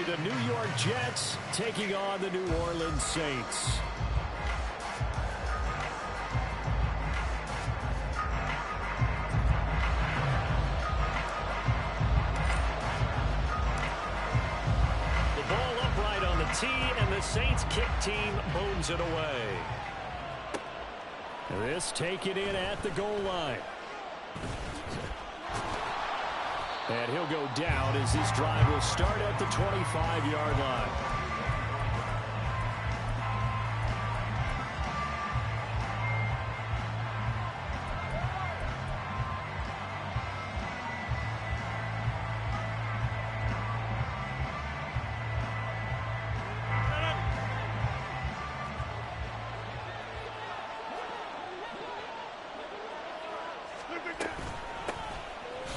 the New York Jets taking on the New Orleans Saints. The ball upright on the tee, and the Saints kick team booms it away. This taken in at the goal line. And he'll go down as this drive will start at the 25-yard line.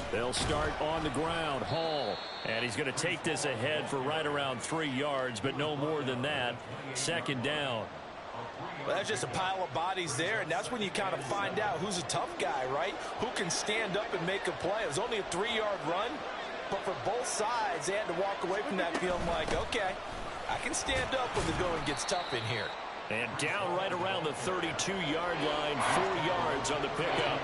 They'll start on the ground. Hall. And he's going to take this ahead for right around 3 yards, but no more than that. Second down. Well, that's just a pile of bodies there, and that's when you kind of find out who's a tough guy, right? Who can stand up and make a play. It was only a 3-yard run, but for both sides, they had to walk away from that feeling like, okay, I can stand up when the going gets tough in here. And down right around the 32-yard line, 4 yards on the pickup.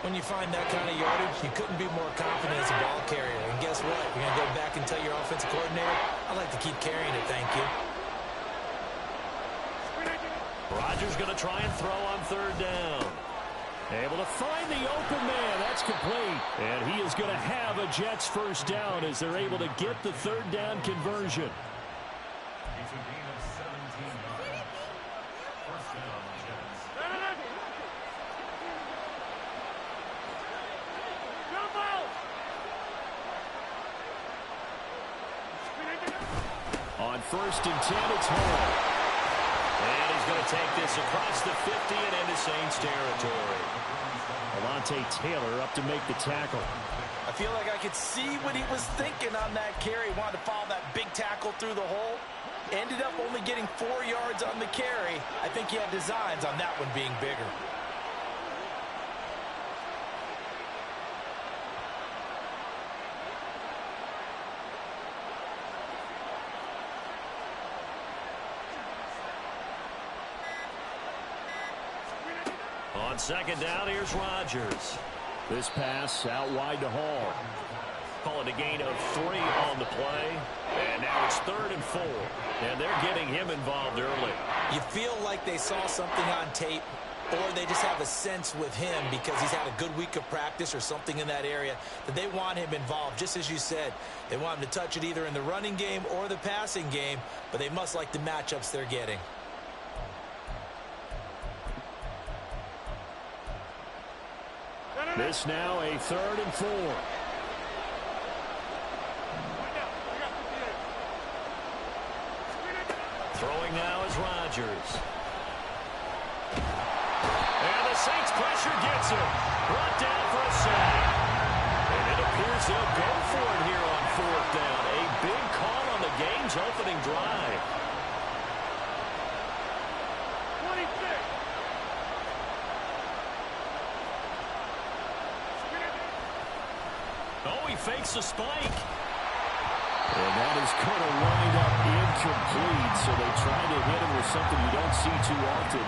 When you find that kind of yardage, you couldn't be more confident as a ball carrier. And guess what? You're going to go back and tell your offensive coordinator, I'd like to keep carrying it, thank you. Rodgers going to try and throw on third down. Able to find the open man. That's complete. And he is going to have a Jets first down as they're able to get the third down conversion. On 1st and 10, it's Hall. And he's going to take this across the 50 and into Saints territory. Alontae Taylor up to make the tackle. I feel like I could see what he was thinking on that carry. He wanted to follow that big tackle through the hole. Ended up only getting 4 yards on the carry. I think he had designs on that one being bigger. On second down, here's Rodgers. This pass out wide to Hall. Call it a gain of 3 on the play. And now it's 3rd and 4. And they're getting him involved early. You feel like they saw something on tape, or they just have a sense with him because he's had a good week of practice or something in that area that they want him involved. Just as you said, they want him to touch it either in the running game or the passing game, but they must like the matchups they're getting. This now a 3rd and 4. Throwing now is Rodgers. And the Saints pressure gets him. Brought down for a sack. And it appears they'll go for it here on 4th down. A big call on the game's opening drive. Oh, he fakes the spike. And that is going to wind up incomplete. So they try to hit him with something you don't see too often,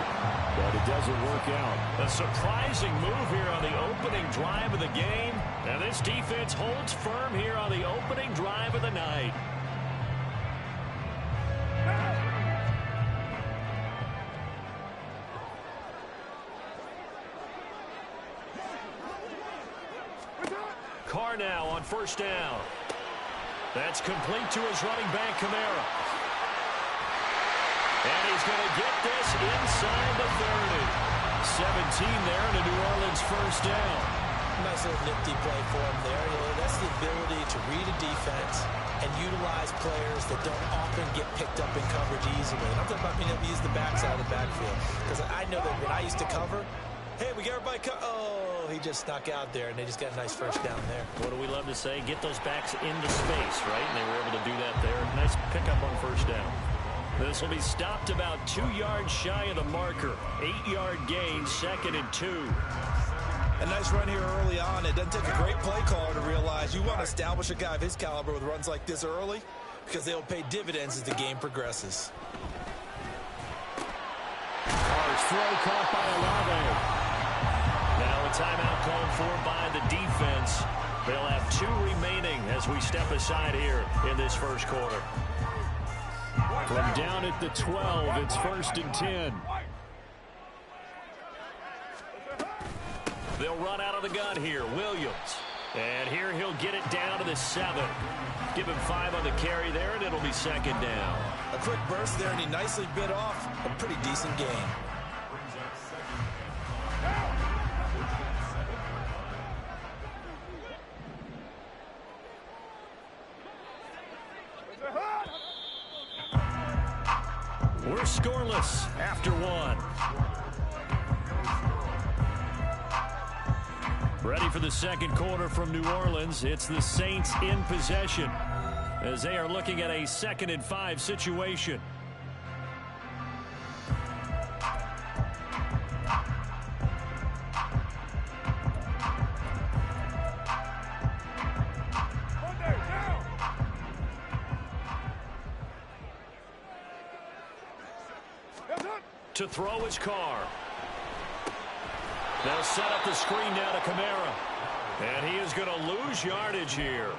but it doesn't work out. A surprising move here on the opening drive of the game. And this defense holds firm here on the opening drive of the night. Carr now on 1st down. That's complete to his running back, Kamara. And he's going to get this inside the 30. 17 there and a New Orleans first down. Nice little nifty play for him there. You know, that's the ability to read a defense and utilize players that don't often get picked up in coverage easily. And I'm talking about being able to use the backside of the backfield. Because I know that when I used to cover, hey, we got everybody oh, he just snuck out there, and they just got a nice first down there. What do we love to say? Get those backs into space, right? And they were able to do that there. Nice pickup on 1st down. This will be stopped about 2 yards shy of the marker. 8-yard gain, 2nd and 2. A nice run here early on. It doesn't take a great play caller to realize you want to establish a guy of his caliber with runs like this early. because they'll pay dividends as the game progresses. Harsh throw caught by Olave. Now a timeout called for by the defense. They'll have 2 remaining as we step aside here in this first quarter. From down at the 12, it's 1st and 10. They'll run out of the gun here. Williams. And here he'll get it down to the 7. Give him 5 on the carry there, and it'll be 2nd down. A quick burst there, and he nicely bit off a pretty decent gain. We're scoreless after 1. Ready for the second quarter from New Orleans. It's the Saints in possession as they are looking at a 2nd and 5 situation. To throw his car. They'll set up the screen now to Kamara. And he is going to lose yardage here.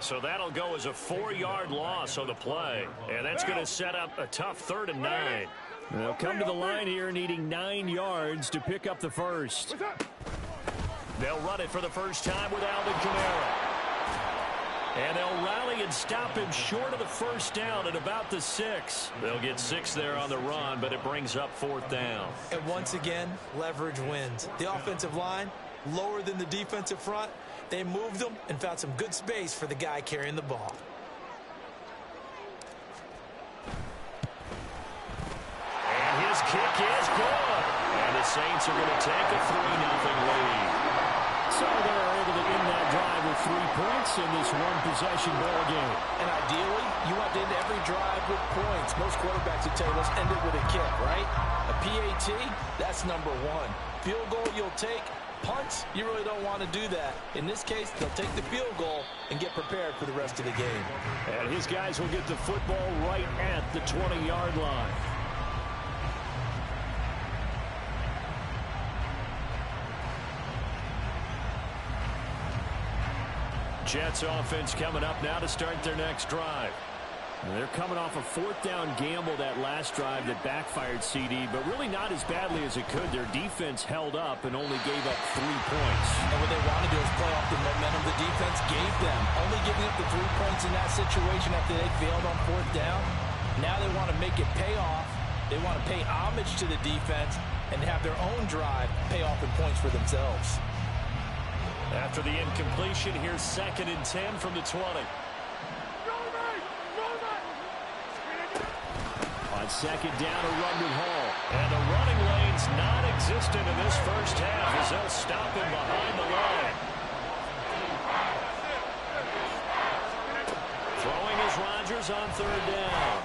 So that'll go as a 4-yard loss on the play. And that's going to set up a tough 3rd and 9. They'll come to the line here needing 9 yards to pick up the first. They'll run it for the first time with Alvin Kamara. And they'll rally and stop him short of the first down at about the 6. They'll get 6 there on the run, but it brings up 4th down. And once again, leverage wins. The offensive line, lower than the defensive front. They moved them and found some good space for the guy carrying the ball. And his kick is good. And the Saints are going to take a 3-0 lead. So they're able to end that drive with 3 points in this one-possession ball game. And ideally, you want to end every drive with points. Most quarterbacks would tell you, let's end it with a kick, right? A PAT, that's number 1. Field goal you'll take. Punts, you really don't want to do that. In this case, they'll take the field goal and get prepared for the rest of the game. And his guys will get the football right at the 20-yard line. Jets offense coming up now to start their next drive. And they're coming off a 4th down gamble that last drive that backfired CD, but really not as badly as it could. Their defense held up and only gave up 3 points. And what they want to do is play off the momentum the defense gave them. Only giving up the 3 points in that situation after they failed on 4th down. Now they want to make it pay off. They want to pay homage to the defense and have their own drive pay off in points for themselves. After the incompletion, here's 2nd and 10 from the 20. On 2nd down, a run with Hall. And the running lane's non-existent in this first half as they'll stop him behind the line. Throwing is Rodgers on 3rd down.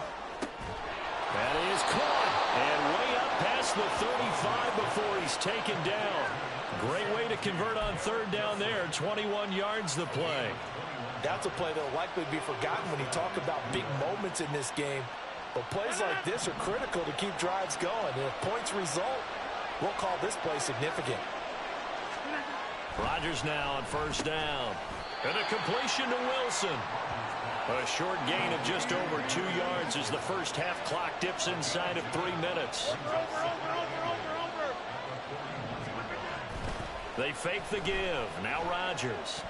That is caught. And way up past the 35 before he's taken down. Great way to convert on 3rd down there. 21 yards the play. That's a play that will likely be forgotten when you talk about big moments in this game. But plays like this are critical to keep drives going. And if points result, we'll call this play significant. Rodgers now on 1st down. And a completion to Wilson. A short gain of just over 2 yards as the first half clock dips inside of 3 minutes. They fake the give. Now Rodgers.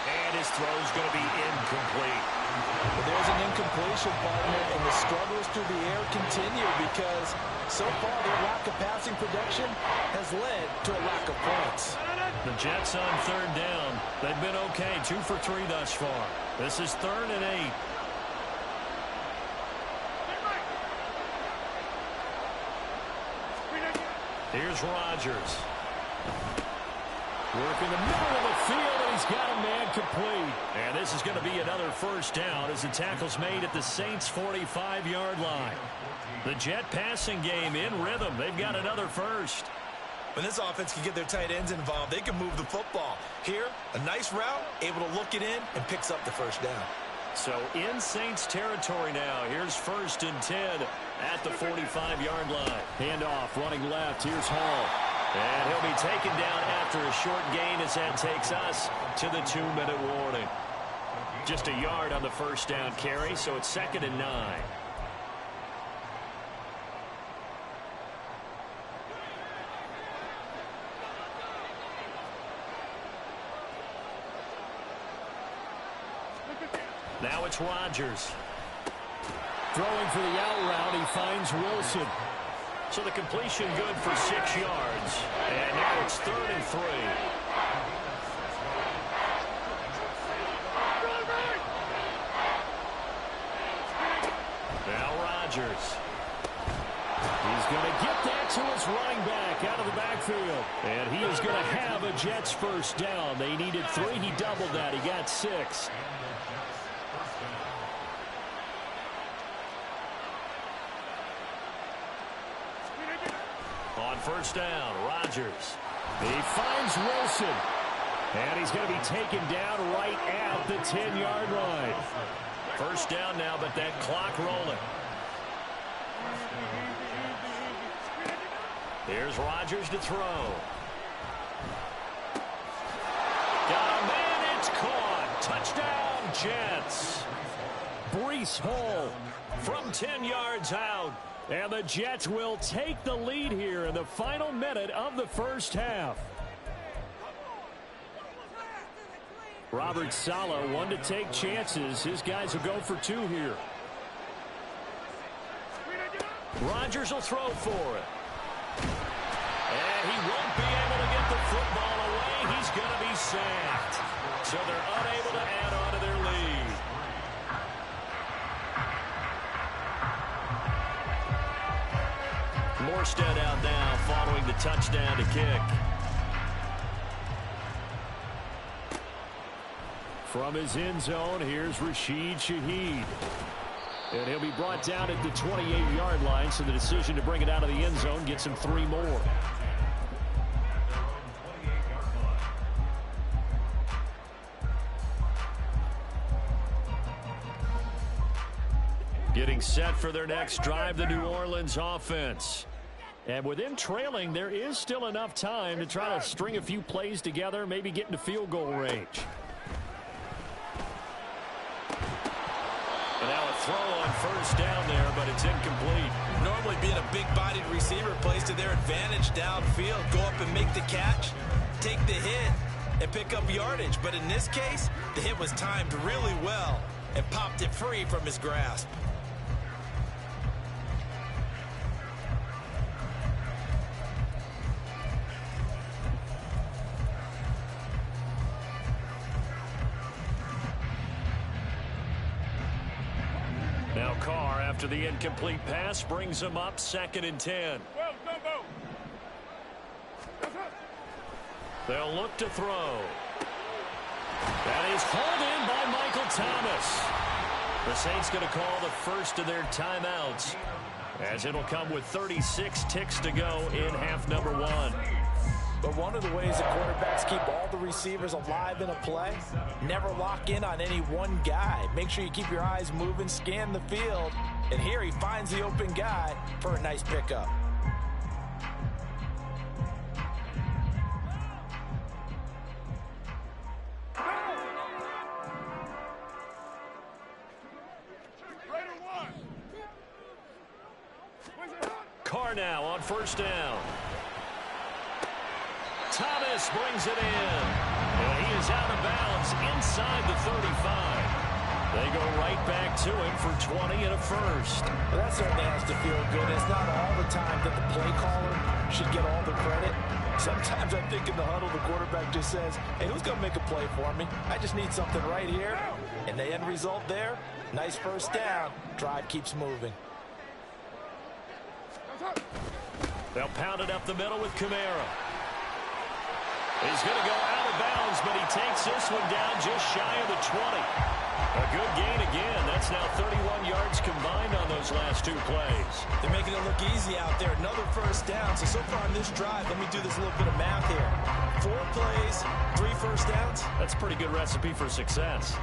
And his throw's going to be incomplete. Well, there's an incompletion, partner, and the struggles through the air continue because so far their lack of passing production has led to a lack of points. The Jets on 3rd down. They've been okay, 2 for 3 thus far. This is 3rd and 8. Here's Rodgers. Working the middle of the field, and he's got a man complete. And this is going to be another 1st down as the tackle's made at the Saints' 45-yard line. The Jet passing game in rhythm. They've got another 1st. When this offense can get their tight ends involved, they can move the football. Here, a nice route, able to look it in, and picks up the 1st down. So in Saints territory now. Here's 1st and 10 at the 45-yard line. Handoff running left. Here's Hall. And he'll be taken down after a short gain as that takes us to the 2-minute warning. Just a yard on the first down carry, so it's 2nd and 9. Now it's Rodgers. Throwing for the out route, he finds Wilson. So the completion good for 6 yards. And now it's 3rd and 3. Now Rodgers. He's going to get that to his running back out of the backfield. And he is going to have a Jets first down. They needed 3. He doubled that. He got 6. On first down, Rodgers. He finds Wilson. And he's going to be taken down right at the 10-yard line. First down now, but that clock rolling. Here's Rodgers to throw. Got a man, it's caught. Touchdown, Jets. Breece Hall from 10 yards out. And the Jets will take the lead here in the final minute of the first half. Robert Saleh, one to take chances. His guys will go for 2 here. Rodgers will throw for it. And he won't be able to get the football away. He's going to be sacked. So they're unable to add on to their lead. Morstead out now following the touchdown to kick. From his end zone, here's Rashid Shaheed. And he'll be brought down at the 28-yard line, so the decision to bring it out of the end zone gets him 3 more. Getting set for their next drive, the New Orleans offense. And with them trailing, there is still enough time to try to string a few plays together, maybe get into field goal range. And now a throw on first down there, but it's incomplete. Normally being a big-bodied receiver plays to their advantage downfield. Go up and make the catch, take the hit, and pick up yardage. But in this case, the hit was timed really well and popped it free from his grasp. Now Carr, after the incomplete pass, brings him up 2nd and 10. They'll look to throw. That is hauled in by Michael Thomas. The Saints going to call the first of their timeouts, as it'll come with 36 ticks to go in half number 1. But one of the ways that quarterbacks keep all the receivers alive in a play, never lock in on any one guy. Make sure you keep your eyes moving, scan the field. And here he finds the open guy for a nice pickup. Carr now on first down. Thomas brings it in. And he is out of bounds inside the 35. They go right back to him for 20 and a first. Well, that certainly has to feel good. It's not all the time that the play caller should get all the credit. Sometimes I think in the huddle, the quarterback just says, hey, who's going to make a play for me? I just need something right here. And the end result there, nice first down. Drive keeps moving. They'll pound it up the middle with Kamara. He's going to go out of bounds, but he takes this one down just shy of the 20. A good gain again. That's now 31 yards combined on those last 2 plays. They're making it look easy out there. Another first down. So far on this drive, let me do this little bit of math here. 4 plays, 3 first downs. That's a pretty good recipe for success.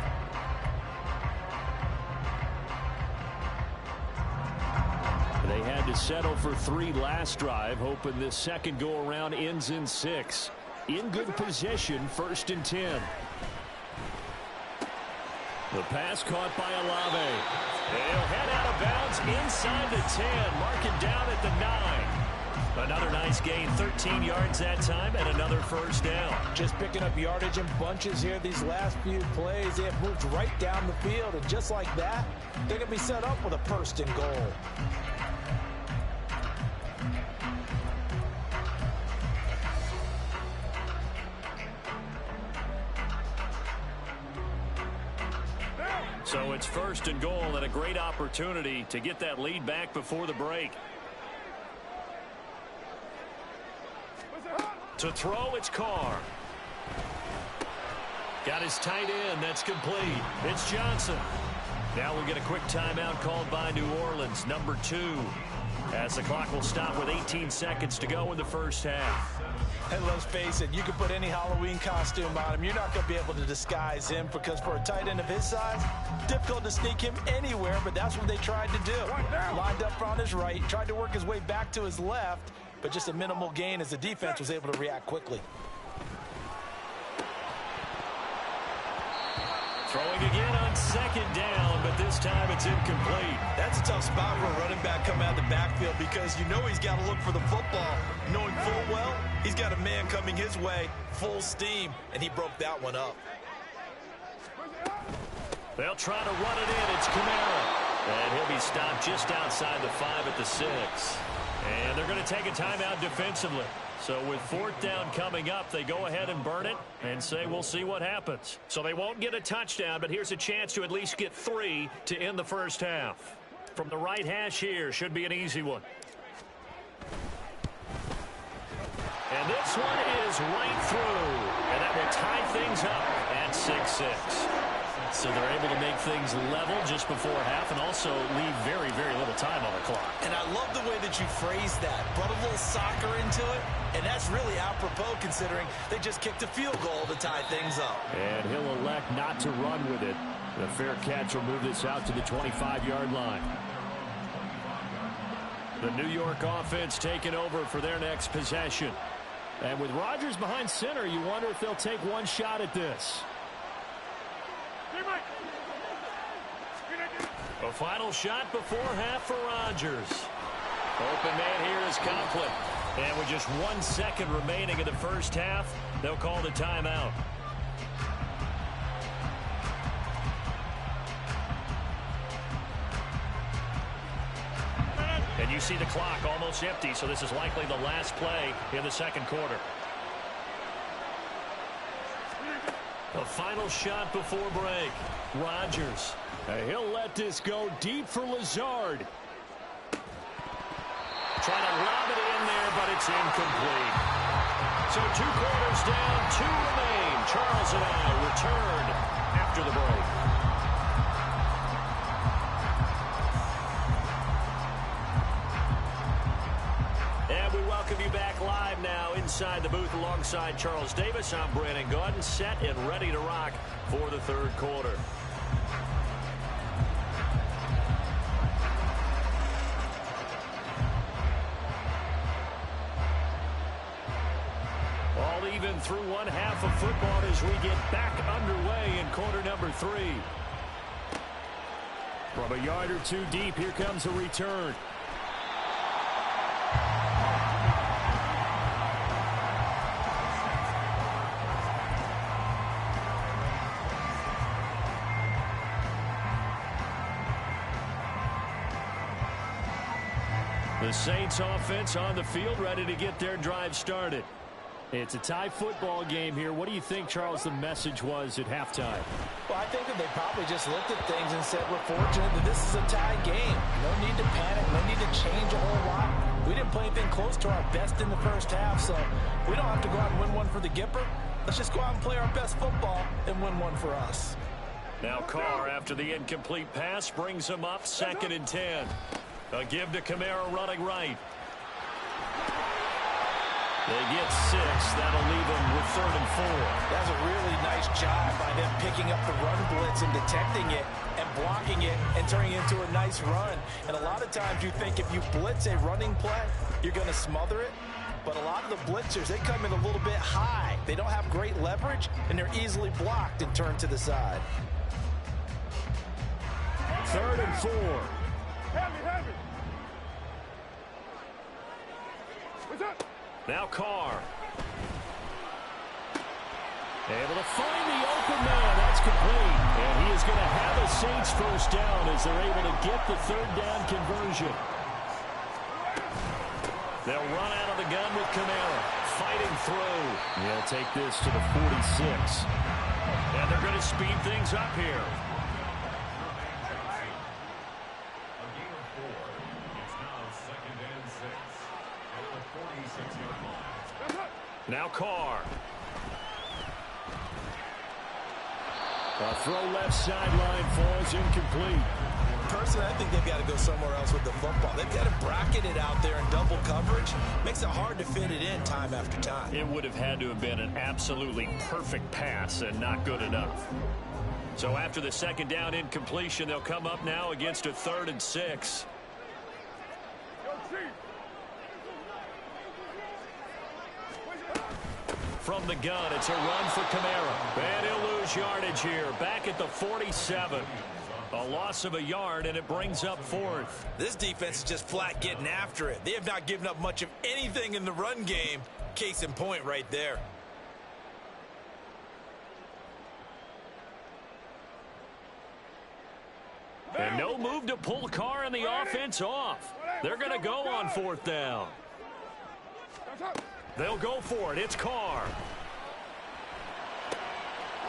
to settle for 3 last drive, hoping this second go-around ends in 6. In good position, 1st and 10. The pass caught by Olave. He'll head out of bounds inside the 10, marking down at the 9. Another nice gain, 13 yards that time, and another first down. Just picking up yardage in bunches here these last few plays. They have moved right down the field, and just like that, they're going to be set up with a 1st and goal. So it's 1st and goal and a great opportunity to get that lead back before the break. To throw, it's Carr. Got his tight end. That's complete. It's Johnson. Now we'll get a quick timeout called by New Orleans, number 2. As the clock will stop with 18 seconds to go in the first half. And let's face it, you can put any Halloween costume on him. You're not going to be able to disguise him because for a tight end of his size, difficult to sneak him anywhere, but that's what they tried to do. Lined up on his right, tried to work his way back to his left, but just a minimal gain as the defense was able to react quickly. Throwing again on 2nd down, but this time it's incomplete. That's a tough spot for a running back coming out of the backfield because you know he's got to look for the football. Knowing full well, he's got a man coming his way, full steam, and he broke that one up. They'll try to run it in. It's Kamara. And he'll be stopped just outside the 5 at the 6. And they're going to take a timeout defensively. So with 4th down coming up, they go ahead and burn it and say we'll see what happens. So they won't get a touchdown, but here's a chance to at least get 3 to end the first half. From the right hash here, should be an easy one. And this one is right through. And that will tie things up at 6-6. So they're able to make things level just before half and also leave very, very little time on the clock. And I love the way that you phrased that. Brought a little soccer into it, and that's really apropos considering they just kicked a field goal to tie things up. And he'll elect not to run with it. The fair catch will move this out to the 25-yard line. The New York offense taking over for their next possession. And with Rodgers behind center, you wonder if they'll take one shot at this. A final shot before half for Rodgers. Open man here is Conklin. And with just 1 second remaining in the first half, they'll call the timeout. And you see the clock almost empty, so this is likely the last play in the second quarter. The final shot before break. Rodgers. He'll let this go deep for Lazard. Trying to lob it in there, but it's incomplete. So 2 quarters down, 2 remain. Charles and I return after the break. And we welcome you back live now inside the booth alongside Charles Davis. I'm Brandon Gaudin, set and ready to rock for the third quarter. All even through one half of football as we get back underway in quarter number 3. From a yard or 2 deep, here comes a return. The Saints offense on the field ready to get their drive started. It's a tie football game here. What do you think, Charles, the message was at halftime? Well, I think that they probably just looked at things and said, we're fortunate that this is a tie game. No need to panic. No need to change a whole lot. We didn't play anything close to our best in the first half, so we don't have to go out and win one for the Gipper. Let's just go out and play our best football and win one for us. Now Carr, after the incomplete pass, brings him up 2nd and 10. A give to Kamara running right. They get 6. That'll leave them with 3rd and 4. That's a really nice job by them picking up the run blitz and detecting it and blocking it and turning it into a nice run. And a lot of times you think if you blitz a running play, you're going to smother it. But a lot of the blitzers, they come in a little bit high. They don't have great leverage, and they're easily blocked and turned to the side. 3rd and 4. Heavy. What's up? Now Carr. Able to find the open man. That's complete. And he is going to have a Saints first down as they're able to get the 3rd down conversion. They'll run out of the gun with Kamara. Fighting through. He'll take this to the 46. And they're going to speed things up here. Now Carr. A throw left sideline falls incomplete. Personally, I think they've got to go somewhere else with the football. They've got to bracket it out there in double coverage. Makes it hard to fit it in time after time. It would have had to have been an absolutely perfect pass and not good enough. So after the 2nd down incompletion, they'll come up now against a 3rd and 6. From the gun, it's a run for Kamara. And he'll lose yardage here. Back at the 47. A loss of a yard, and it brings up 4th. This defense is just flat getting after it. They have not given up much of anything in the run game. Case in point right there. And no move to pull Carr and the offense off. They're going to go on 4th down. They'll go for it. It's Carr.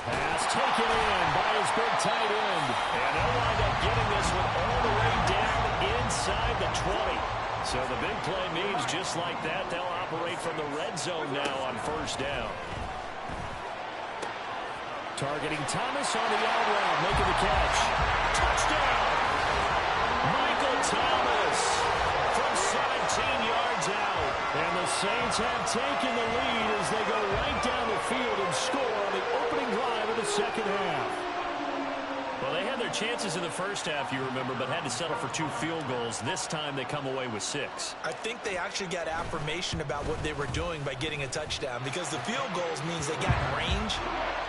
Pass taken in by his big tight end. And they'll wind up getting this one all the way down inside the 20. So the big play means just like that, they'll operate from the red zone now on 1st down. Targeting Thomas on the out route, making the catch. Touchdown! Michael Thomas from 17 yards out. And the Saints have taken the lead as they go right down the field and score on the opening drive of the 2nd half. Well, they had their chances in the first half, you remember, but had to settle for 2 field goals. This time they come away with 6. I think they actually got affirmation about what they were doing by getting a touchdown, because the field goals means they got in range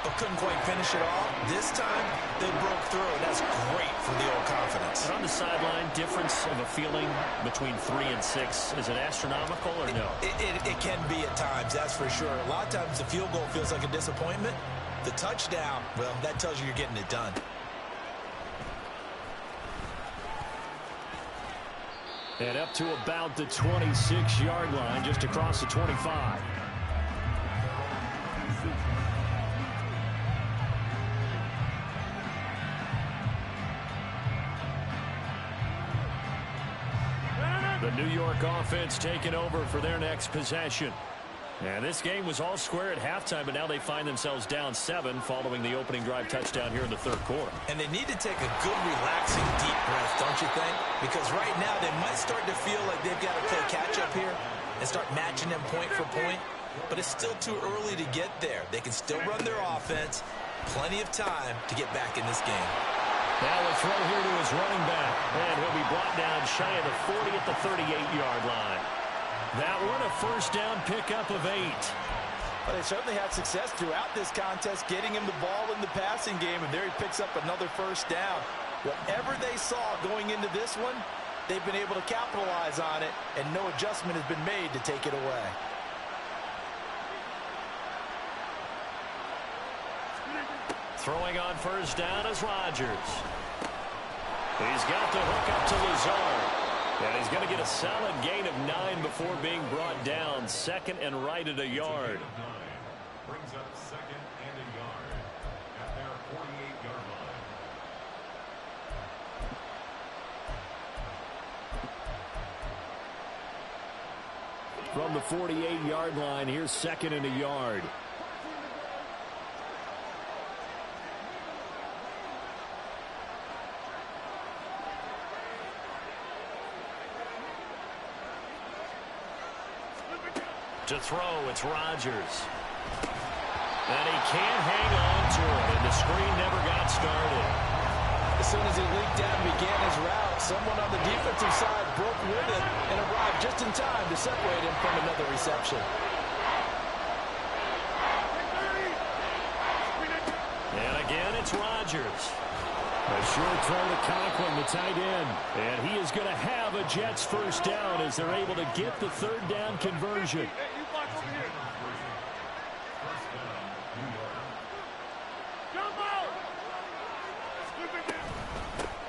but couldn't quite finish it all. This time they broke through, and that's great for the old confidence. And on the sideline, difference of a feeling between 3 and 6, is it astronomical or no? It can be at times, that's for sure. A lot of times the field goal feels like a disappointment. The touchdown, well, that tells you you're getting it done. And up to about the 26-yard line, just across the 25. The New York offense taking over for their next possession. And this game was all square at halftime, but now they find themselves down 7 following the opening drive touchdown here in the 3rd quarter. And they need to take a good, relaxing, deep breath, don't you think? Because right now they might start to feel like they've got to play catch-up here and start matching them point for point. But it's still too early to get there. They can still run their offense. Plenty of time to get back in this game. Now a throw here to his running back. And he'll be brought down shy of the 40 at the 38-yard line. That one a 1st down pickup of 8. Well, they certainly had success throughout this contest getting him the ball in the passing game, and there he picks up another 1st down. Whatever they saw going into this one, they've been able to capitalize on it, and no adjustment has been made to take it away. Throwing on 1st down is Rodgers. He's got the hook up to Lazard. And he's going to get a solid gain of 9 before being brought down. 2nd and right at a yard. Brings up 2nd and a yard at their 48-yard line. From the 48-yard line, here's 2nd and a yard. To throw, it's Rodgers. And he can't hang on to it, and the screen never got started. As soon as he leaked out and began his route, someone on the defensive side broke with him and arrived just in time to separate him from another reception. And again, it's Rodgers. A short throw to Conklin, the tight end. And he is going to have a Jets first down as they're able to get the third down conversion.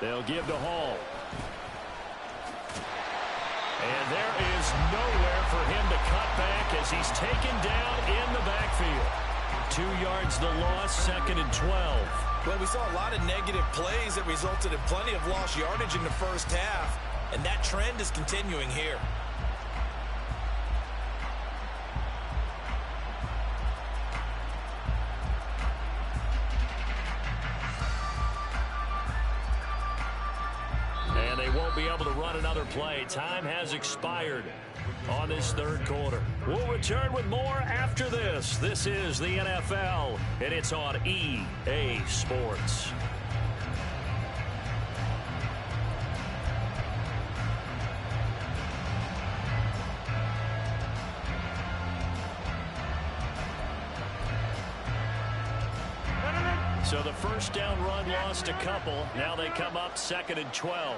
They'll give to Hall. And there is nowhere for him to cut back as he's taken down in the backfield. 2 yards the loss, 2nd and 12. Well, we saw a lot of negative plays that resulted in plenty of lost yardage in the first half, and that trend is continuing here. And they won't be able to run another play. Time has expired on this third quarter. We'll return with more after this. This is the NFL, and it's on EA Sports. So the first down run lost a couple. Now they come up 2nd and 12.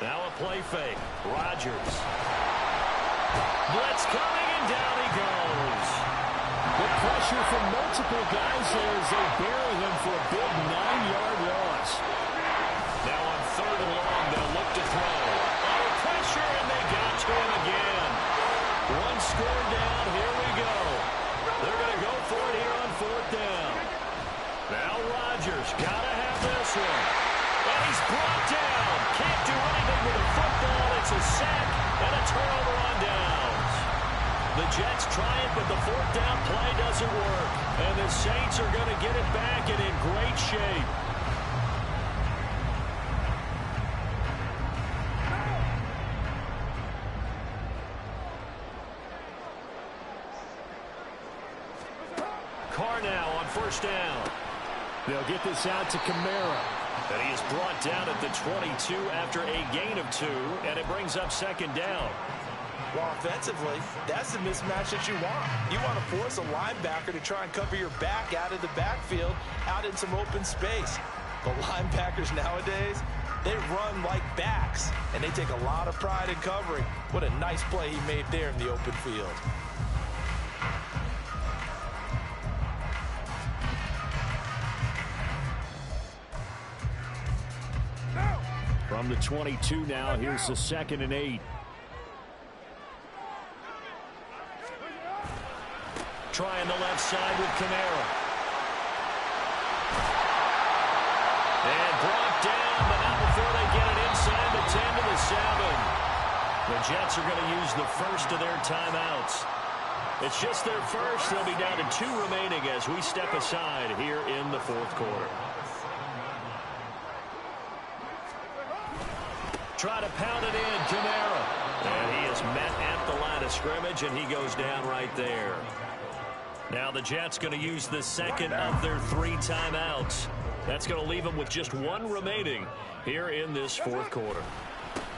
Now a play fake. Rodgers. Blitz coming, and down he goes. The pressure from multiple guys there as they bury him for a big 9-yard loss. Now on 3rd and long, they'll look to throw. Under pressure, and they got to him again. One score down, here we go. They're going to go for it here on 4th down. Now Rodgers, got to have this one. And he's brought down. Can't do anything with a football. It's a sack and a turnover on downs. The Jets try it, but the 4th down play doesn't work. And the Saints are going to get it back and in great shape. Carr now on 1st down. They'll get this out to Kamara. And he is brought down at the 22 after a gain of 2, and it brings up 2nd down. Well, offensively, that's the mismatch that you want. You want to force a linebacker to try and cover your back out of the backfield, out in some open space. The linebackers nowadays, they run like backs, and they take a lot of pride in covering. What a nice play he made there in the open field. From the 22 now, here's the 2nd and 8. Trying the left side with Kamara. And brought down, but not before they get it inside the 10 to the 7. The Jets are going to use the first of their timeouts. It's just their first. They'll be down to 2 remaining as we step aside here in the 4th quarter. Try to pound it in, Kamara. And he is met at the line of scrimmage, and he goes down right there. Now the Jets going to use the 2nd of their 3 timeouts. That's going to leave them with just 1 remaining here in this 4th quarter.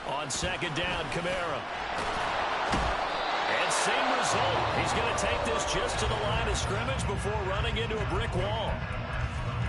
On 2nd down, Kamara. And same result. He's going to take this just to the line of scrimmage before running into a brick wall.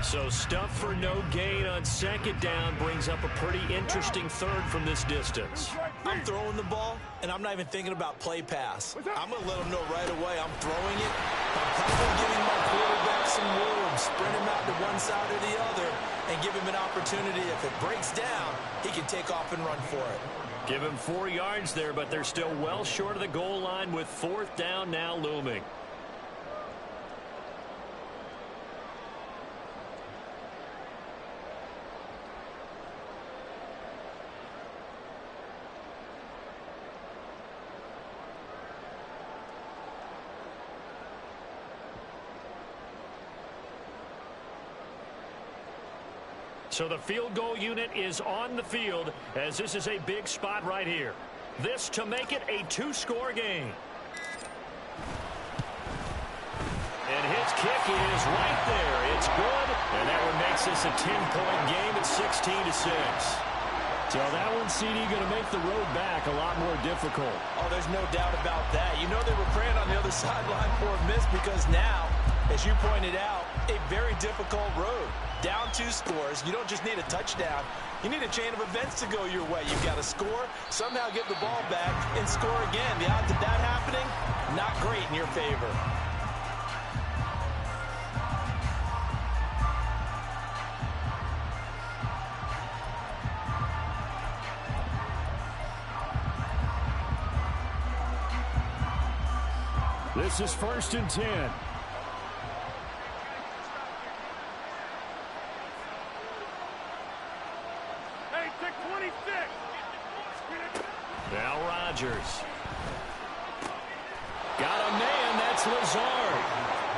So stuff for no gain on 2nd down brings up a pretty interesting 3rd from this distance. I'm throwing the ball, and I'm not even thinking about play pass. I'm going to let him know right away I'm throwing it. I'm kind of giving my quarterback some room, sprint him out to one side or the other, and give him an opportunity. If it breaks down, he can take off and run for it. Give him 4 yards there, but they're still well short of the goal line with 4th down now looming. So the field goal unit is on the field as this is a big spot right here. This to make it a two-score game. And his kick is right there. It's good. And that one makes this a 10-point game at 16-6. So that one, CD, going to make the road back a lot more difficult. Oh, there's no doubt about that. You know they were praying on the other sideline for a miss because now, as you pointed out, a very difficult road. Down 2 scores. You don't just need a touchdown. You need a chain of events to go your way. You've got to score, somehow get the ball back, and score again. The odds of that happening, not great in your favor. This is 1st and 10. Hey, take 26. Now Rodgers. Got a man, that's Lazard.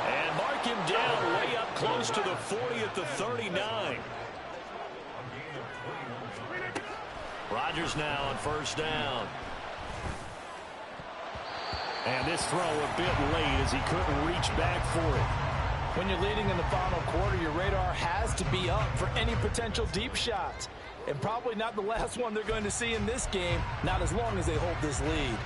And mark him down way up close to the 40 at the 39. Rodgers now on 1st down. And this throw a bit late as he couldn't reach back for it. When you're leading in the final quarter, your radar has to be up for any potential deep shots. And probably not the last one they're going to see in this game, not as long as they hold this lead.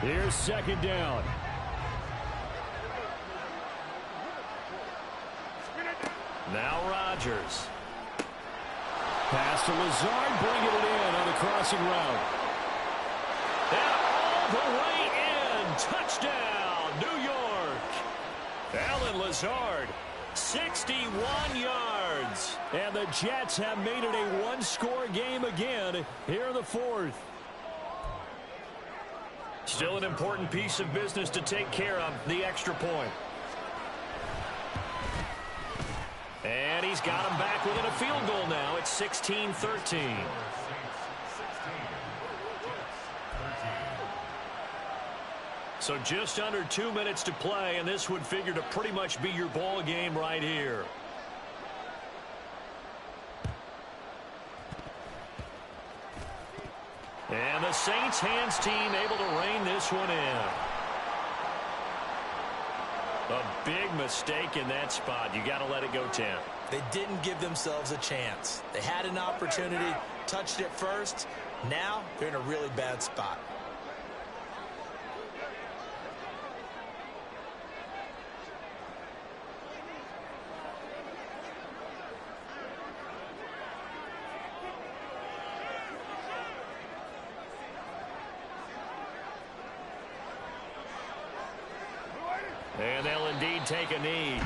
Here's 2nd down. Now Rodgers. Pass to Lazard, bringing it in on the crossing route. And all the way in. Touchdown, New York. Alan Lazard, 61 yards. And the Jets have made it a one-score game again here in the 4th. Still an important piece of business to take care of, the extra point. And he's got him back within a field goal now. It's 16-13. So just under 2 minutes to play, and this would figure to pretty much be your ball game right here. And the Saints hands team able to rein this one in. A big mistake in that spot. You got to let it go 10. They didn't give themselves a chance. They had an opportunity, touched it first. Now they're in a really bad spot. And they'll indeed take a knee.